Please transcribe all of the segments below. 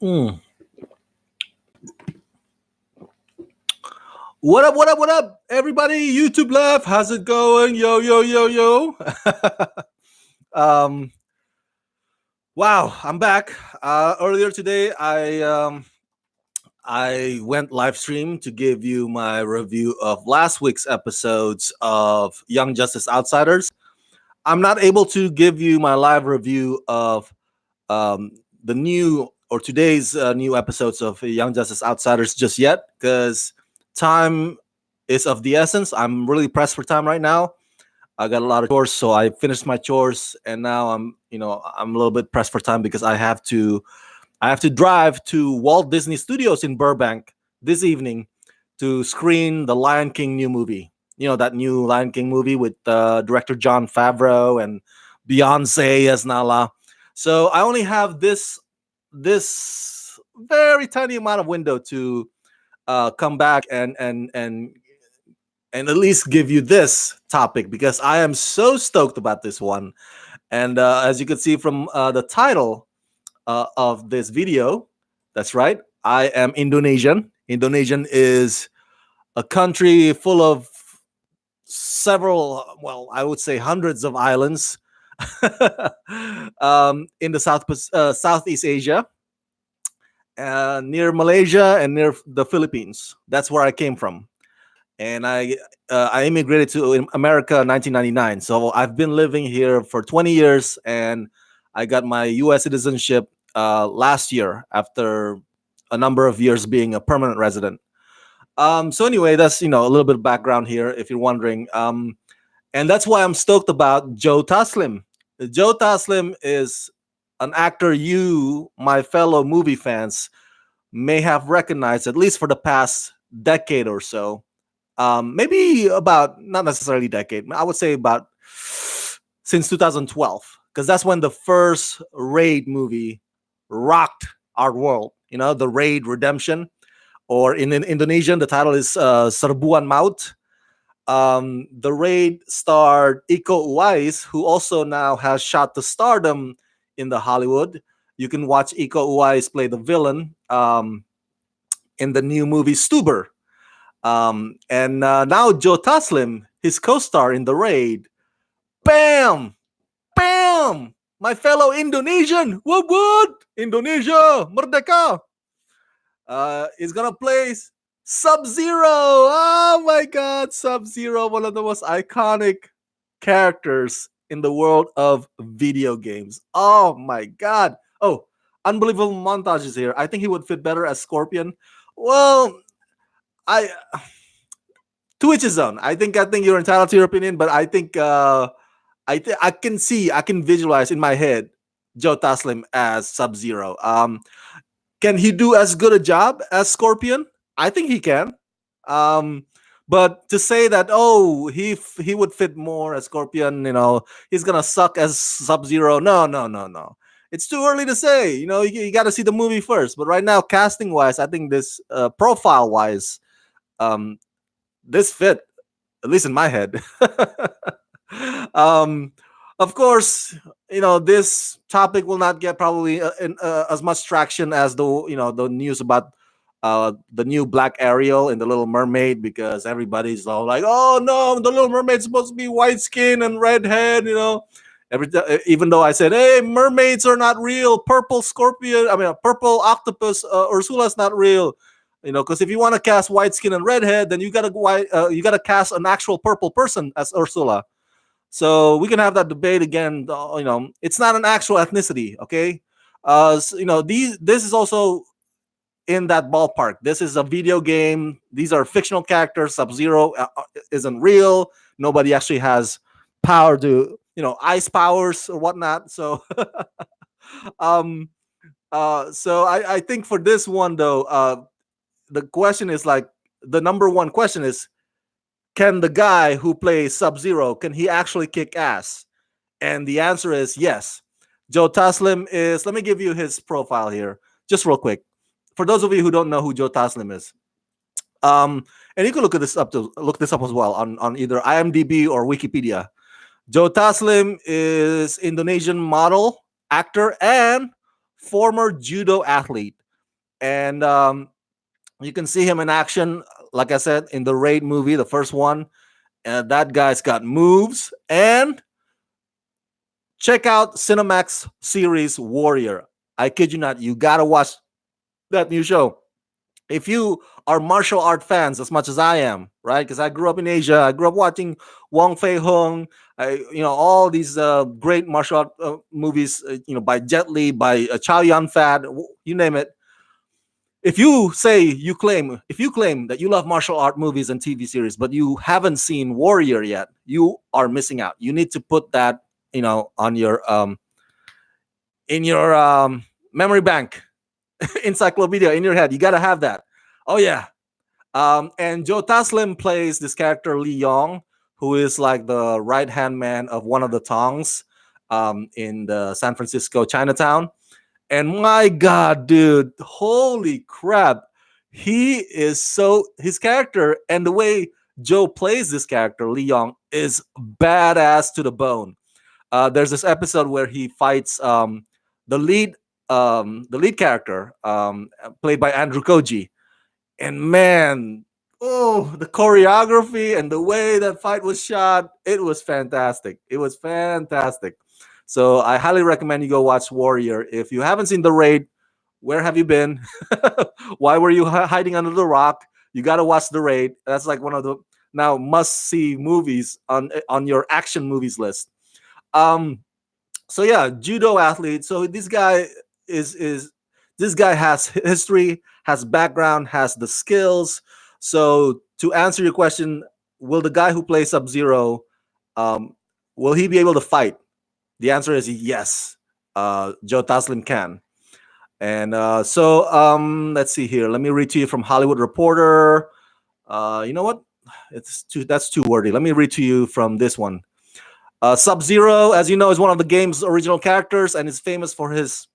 Mm. What up, what up, what up, everybody? YouTube Live, how's it going? Yo, yo, yo, yo. um, wow, I'm back. Earlier today, I went live stream to give you my review of last week's episodes of Young Justice Outsiders. I'm not able to give you my live review of um, the new or today's new episodes of Young Justice Outsiders just yet because time is of the essence. I'm really pressed for time right now. I got a lot of chores, so I finished my chores, and now I'm a little bit pressed for time because I have to drive to Walt Disney Studios in Burbank this evening to screen the Lion King new movie. You know, that new Lion King movie with director John Favreau and Beyonce as Nala. So I only have this very tiny amount of window to come back and at least give you this topic because I am so stoked about this one. And as you can see from the title of this video, that's right, I am Indonesian. Indonesian is a country full of several, well, I would say hundreds of islands in the Southeast Asia, near Malaysia and near the Philippines. That's where I came from. And I immigrated to America in 1999. So I've been living here for 20 years, and I got my U.S. citizenship last year after a number of years being a permanent resident. So anyway, that's a little bit of background here, if you're wondering, and that's why I'm stoked about Joe Taslim. Joe Taslim is an actor you, my fellow movie fans, may have recognized at least for the past decade or so. Maybe about not necessarily decade. I would say about since 2012, because that's when the first Raid movie rocked our world. You know, the Raid Redemption, or in Indonesian, the title is Serbuan Maut. The Raid starred Iko Uwais, who also now has shot to stardom in the Hollywood. You can watch Iko Uwais play the villain in the new movie Stuber. And now Joe Taslim, his co-star in The Raid, bam, bam, my fellow Indonesian, what, Indonesia, merdeka, is gonna play Sub-Zero. Oh my God, Sub-Zero, one of the most iconic characters in the world of video games. Oh my God. Oh, unbelievable montages here. I think he would fit better as Scorpion. Well, I to each his own. I think you're entitled to your opinion, but I think I can visualize in my head Joe Taslim as Sub Zero. Can he do as good a job as Scorpion? I think he can. Um, but to say that he would fit more as Scorpion, he's gonna suck as Sub Zero. No, no, no, no. It's too early to say. You got to see the movie first. But right now, casting wise, I think this profile wise, um, this fit, at least in my head. um, of course, this topic will not get probably as much traction as the news about the new Black Ariel in the Little Mermaid, because everybody's all like, "Oh no, the Little Mermaid's supposed to be white skin and redhead," even though I said, "Hey, mermaids are not real. Purple scorpion, I mean, a purple octopus, Ursula's not real." Because if you want to cast white skin and redhead, then you gotta cast an actual purple person as Ursula. So we can have that debate again. It's not an actual ethnicity, okay? This is also in that ballpark. This is a video game. These are fictional characters. Sub Zero isn't real. Nobody actually has power to, ice powers or whatnot. So, um, I think for this one though, the question is like the number one question is, can the guy who plays Sub Zero, can he actually kick ass? And the answer is yes. Joe Taslim is. Let me give you his profile here, just real quick, for those of you who don't know who Joe Taslim is. And you can look this up as well on either IMDb or Wikipedia. Joe Taslim is Indonesian model, actor, and former judo athlete. And you can see him in action, like I said, in the Raid movie, the first one. And that guy's got moves. And check out Cinemax series Warrior. I kid you not, you gotta watch that new show. If you are martial art fans as much as I am, right? Because I grew up in Asia, I grew up watching Wong Fei Hung, all these great martial art movies, by Jet Li, by Chow Yun Fat, you name it. If you claim that you love martial art movies and TV series, but you haven't seen Warrior yet, you are missing out. You need to put that, on your in your memory bank, encyclopedia in your head. You gotta have that. Oh yeah. And Joe Taslim plays this character Lee Yong, who is like the right hand man of one of the Tongs in the San Francisco Chinatown. And my God, dude, holy crap. His character and the way Joe plays this character, Lee Yong, is badass to the bone. There's this episode where he fights the lead character, played by Andrew Koji. And man, the choreography and the way that fight was shot, it was fantastic. It was fantastic. So I highly recommend you go watch Warrior. If you haven't seen The Raid, where have you been? Why were you hiding under the rock? You got to watch The Raid. That's like one of the now must-see movies on your action movies list. So yeah, judo athlete. So this guy has history, has background, has the skills. So to answer your question, will the guy who plays Sub Zero, will he be able to fight? The answer is yes. Joe Taslim can. And let's see here. Let me read to you from Hollywood Reporter. You know what? That's too wordy. Let me read to you from this one. Sub Zero, as you know, is one of the game's original characters and is famous for his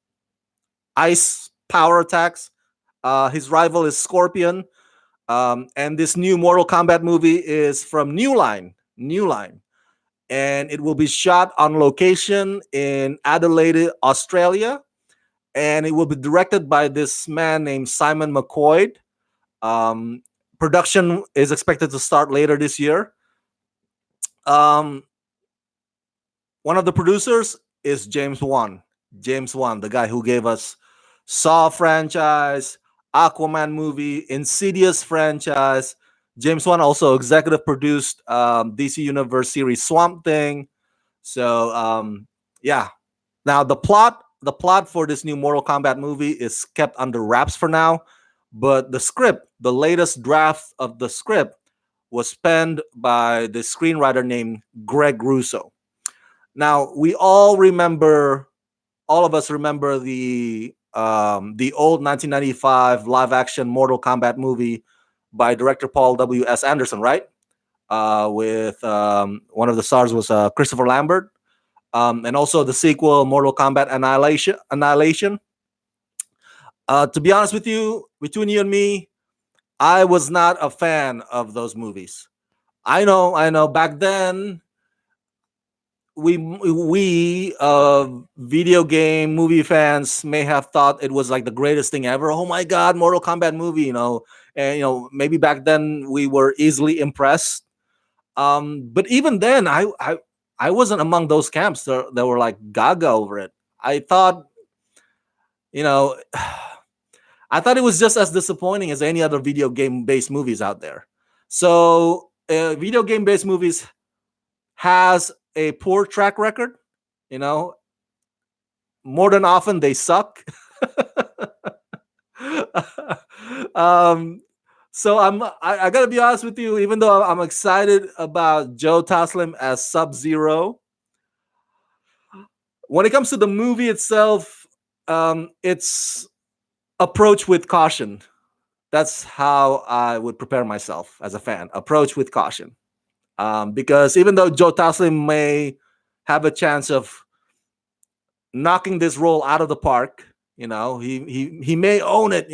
ice power attacks. His rival is Scorpion. And this new Mortal Kombat movie is from New Line. And it will be shot on location in Adelaide, Australia. And it will be directed by this man named Simon McCoy. Production is expected to start later this year. One of the producers is James Wan. James Wan, the guy who gave us Saw franchise, Aquaman movie, Insidious franchise. James Wan also executive produced DC Universe series Swamp Thing. So yeah. Now the plot for this new Mortal Kombat movie is kept under wraps for now, but the latest draft of the script was penned by the screenwriter named Greg Russo. Now all of us remember the old 1995 live action Mortal Kombat movie by director Paul W.S. Anderson, right? With one of the stars was Christopher Lambert. And also the sequel, Mortal Kombat Annihilation. To be honest with you, between you and me, I was not a fan of those movies. I know. Back then, we video game movie fans may have thought it was like the greatest thing ever. Oh my God, Mortal Kombat movie, and maybe back then we were easily impressed. But even then, I wasn't among those camps that were like gaga over it. I thought, I thought it was just as disappointing as any other video game based movies out there. So video game based movies has a poor track record. More than often they suck. So I gotta be honest with you, even though I'm excited about Joe Taslim as Sub-Zero, when it comes to the movie itself, it's approach with caution. That's how I would prepare myself as a fan. Approach with caution. Because even though Joe Taslim may have a chance of knocking this role out of the park, he may own it.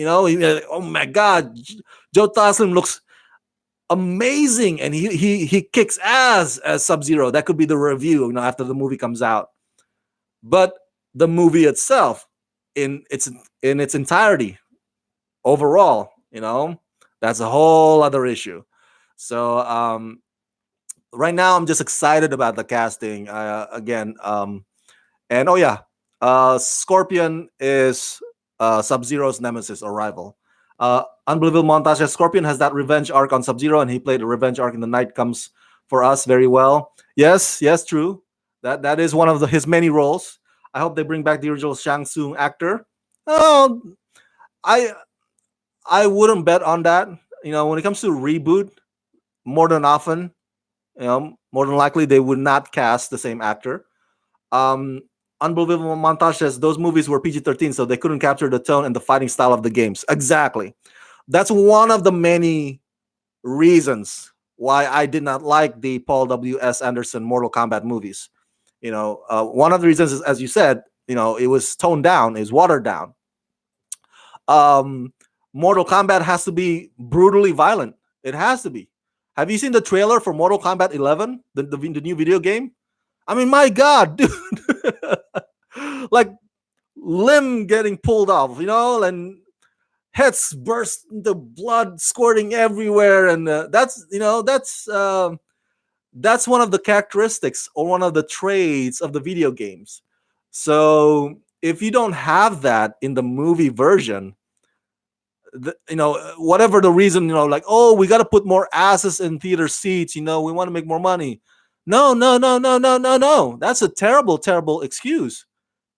Oh my God, Joe Taslim looks amazing, and he kicks ass as Sub-Zero. That could be the review, after the movie comes out. But the movie itself, in its entirety, overall, that's a whole other issue. So right now, I'm just excited about the casting. Again, and oh yeah, Scorpion is Sub Zero's nemesis or rival. Unbelievable montage. Scorpion has that revenge arc on Sub Zero, and he played a revenge arc in The Night Comes for Us very well. Yes, yes, true. That is one of his many roles. I hope they bring back the original Shang Tsung actor. Oh, I I wouldn't bet on that. When it comes to reboot, more than often, more than likely they would not cast the same actor. Um, Unbelievable montage says those movies were PG-13, so they couldn't capture the tone and the fighting style of the games. Exactly. That's one of the many reasons why I did not like the Paul W.S. Anderson Mortal Kombat movies. One of the reasons is, as you said, it was toned down, is watered down. Mortal Kombat has to be brutally violent. It has to be. Have you seen the trailer for Mortal Kombat 11, the new video game? I mean, my God, dude. Like limb getting pulled off, and heads burst into blood squirting everywhere, and that's one of the characteristics or one of the traits of the video games. So if you don't have that in the movie version, whatever the reason, like, oh, we got to put more asses in theater seats, we want to make more money. No, no, no, no, no, no, no. That's a terrible, terrible excuse,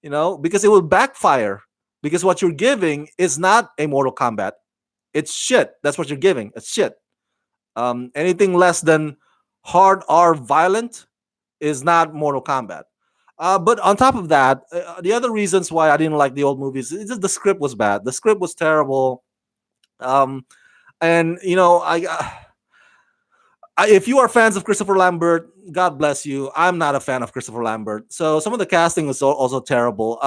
because it will backfire. Because what you're giving is not a Mortal Kombat. It's shit. That's what you're giving. It's shit. Anything less than hard or violent is not Mortal Kombat. But on top of that, the other reasons why I didn't like the old movies is just the script was bad. The script was terrible. And if you are fans of Christopher Lambert, God bless you. I'm not a fan of Christopher Lambert, so some of the casting was also terrible.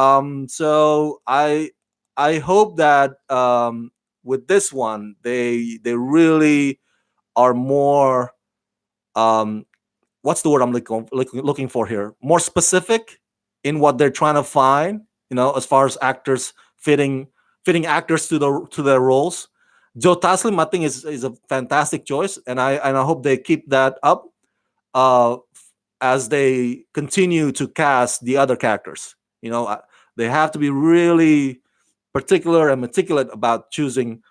So I hope that with this one they really are more what's the word I'm looking for here? More specific in what they're trying to find. As far as actors fitting actors to their roles. Joe Taslim, I think, is a fantastic choice, and I hope they keep that up uh, as they continue to cast the other characters. They have to be really particular and meticulous about choosing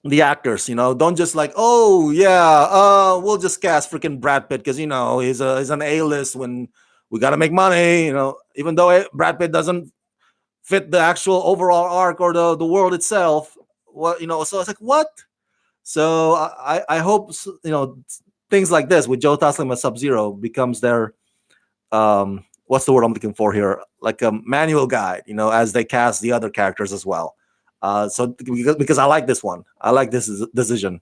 the actors. Don't just like, oh yeah, we'll just cast freaking Brad Pitt because he's an A-list when we got to make money. Even though Brad Pitt doesn't fit the actual overall arc or the world itself. So it's like, what? So I hope things like this with Joe Taslim and Sub Zero becomes their what's the word I'm looking for here, like a manual guide, as they cast the other characters as well. So because I like this one, I like this decision.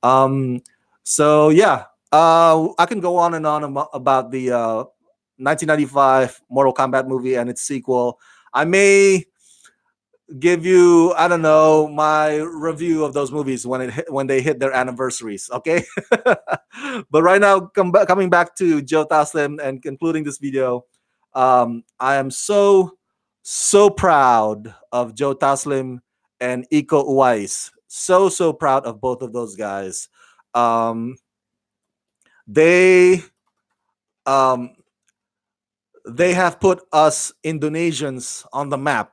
So yeah, I can go on and on about the 1995 Mortal Kombat movie and its sequel. I may give you, I don't know, my review of those movies when they hit their anniversaries. Okay, but right now, coming back to Joe Taslim and concluding this video, I am so proud of Joe Taslim and Iko Uwais. So proud of both of those guys. They um, they have put us Indonesians on the map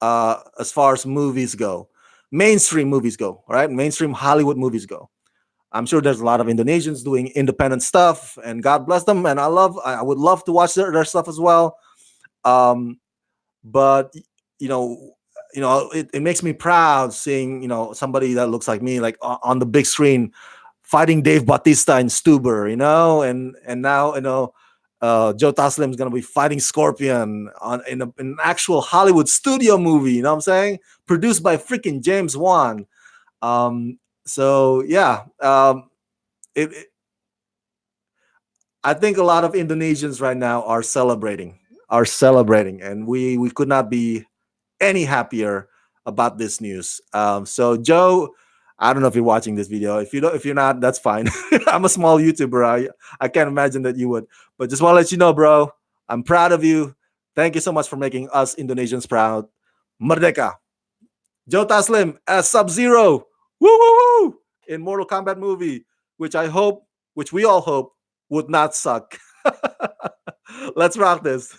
as far as movies go, mainstream movies go, right? Mainstream Hollywood movies go. I'm sure there's a lot of Indonesians doing independent stuff, and God bless them. And I would love to watch their stuff as well. But it makes me proud seeing somebody that looks like me, like on the big screen, fighting Dave Bautista in Stuber, and now Joe Taslim is gonna be fighting Scorpion in an actual Hollywood studio movie. You know what I'm saying? Produced by freaking James Wan. So yeah, I think a lot of Indonesians right now are celebrating, and we could not be any happier about this news. So Joe, I don't know if you're watching this video. If you're not, that's fine. I'm a small YouTuber. I can't imagine that you would, but just want to let you know, bro, I'm proud of you. Thank you so much for making us Indonesians proud. Merdeka. Joe Taslim as Sub Zero. Woo woo woo! In Mortal Kombat movie, which I hope, which we all hope, would not suck. Let's rock this.